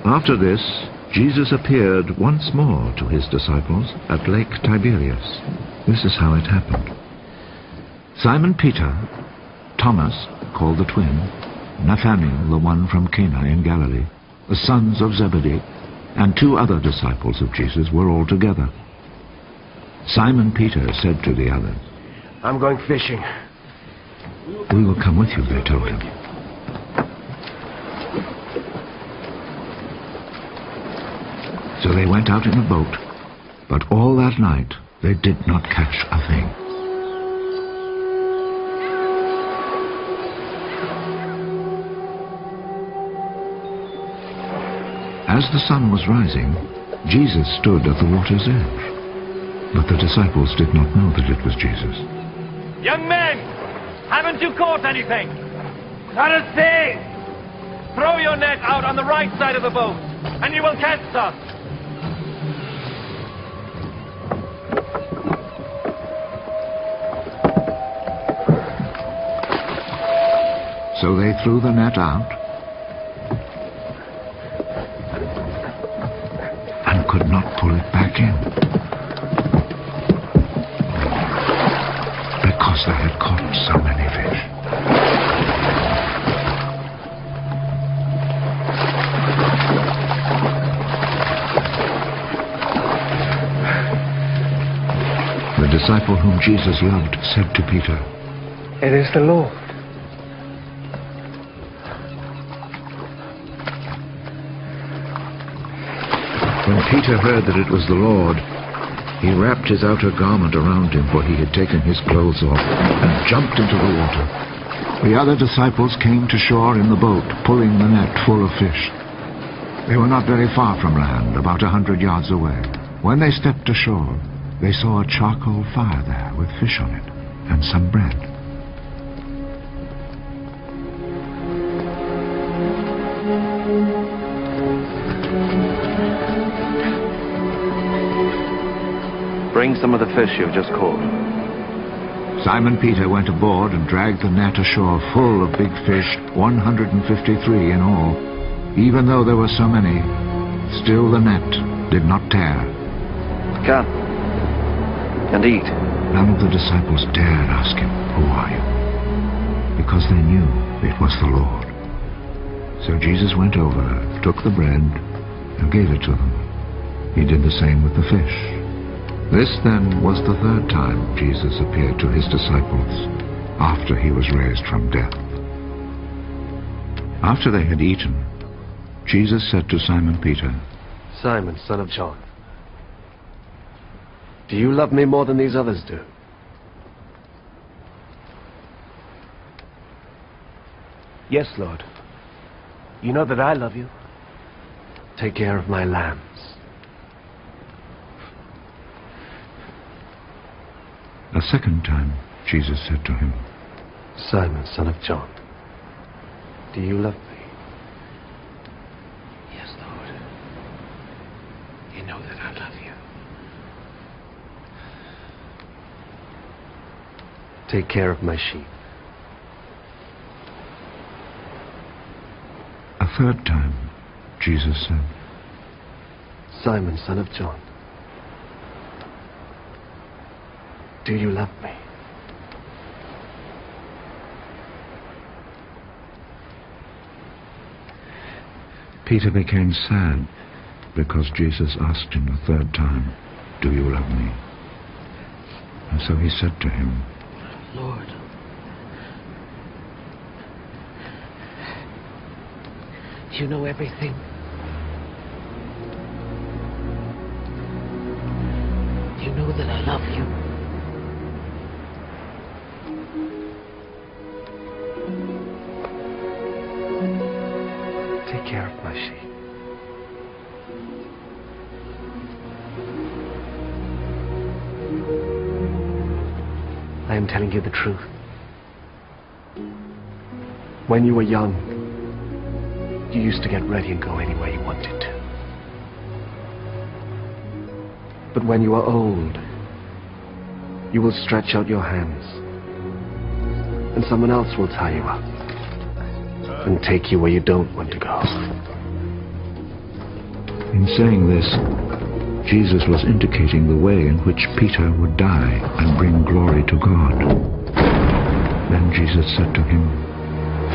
After this, Jesus appeared once more to his disciples at Lake Tiberias. This is how it happened. Simon Peter, Thomas, called the twin, Nathanael, the one from Cana in Galilee, the sons of Zebedee, and 2 other disciples of Jesus were all together. Simon Peter said to the others, "I'm going fishing." "We will come with you," they told him. So they went out in a boat, but all that night they did not catch a thing. As the sun was rising, Jesus stood at the water's edge. But the disciples did not know that it was Jesus. "Young men, haven't you caught anything?" "Not a thing." "Throw your net out on the right side of the boat, and you will catch some." So they threw the net out and could not pull it back in, because they had caught so many fish. The disciple whom Jesus loved said to Peter, "It is the Lord." When Peter heard that it was the Lord, he wrapped his outer garment around him, for he had taken his clothes off, and jumped into the water. The other disciples came to shore in the boat, pulling the net full of fish. They were not very far from land, about 100 yards away. When they stepped ashore, they saw a charcoal fire there with fish on it, and some bread. Bring some of the fish you've just caught. Simon Peter went aboard and dragged the net ashore full of big fish, 153 in all. Even though there were so many, still the net did not tear. Come and eat. None of the disciples dared ask him, "Who are you?" because they knew it was the Lord. So Jesus went over, took the bread, and gave it to them. He did the same with the fish. This then was the 3rd time Jesus appeared to his disciples after he was raised from death. After they had eaten, Jesus said to Simon Peter, "Simon, son of John, do you love me more than these others do?" "Yes, Lord. You know that I love you." "Take care of my lambs." A 2nd time, Jesus said to him, "Simon, son of John, do you love me?" "Yes, Lord. You know that I love you." "Take care of my sheep." A 3rd time, Jesus said, "Simon, son of John, do you love me?" Peter became sad because Jesus asked him the 3rd time, "Do you love me?" And so he said to him, "Lord, you know everything. You know that I love you." "Take care of my sheep." I am telling you the truth. When you were young, you used to get ready and go anywhere you wanted to. But when you are old, you will stretch out your hands, and someone else will tie you up and take you where you don't want to go. In saying this, Jesus was indicating the way in which Peter would die and bring glory to God. Then Jesus said to him,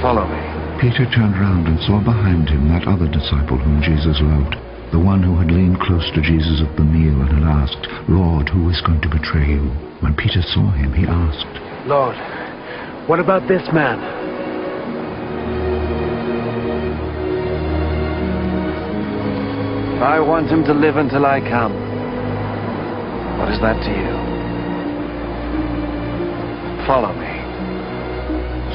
Follow me. Peter turned round and saw behind him that other disciple whom Jesus loved, the one who had leaned close to Jesus at the meal and had asked, Lord, who is going to betray you? When Peter saw him, he asked, Lord, what about this man? I want him to live until I come. What is that to you? Follow me.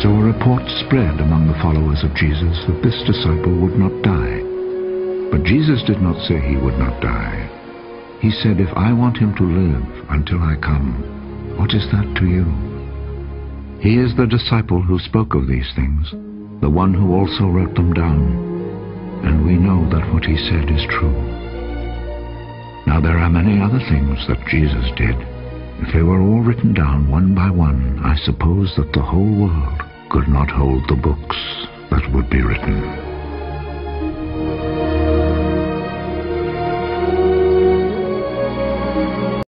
So a report spread among the followers of Jesus that this disciple would not die. But Jesus did not say he would not die. He said, if I want him to live until I come, what is that to you? He is the disciple who spoke of these things, the one who also wrote them down. And we know that what he said is true. Now there are many other things that Jesus did. If they were all written down one by one, I suppose that the whole world could not hold the books that would be written.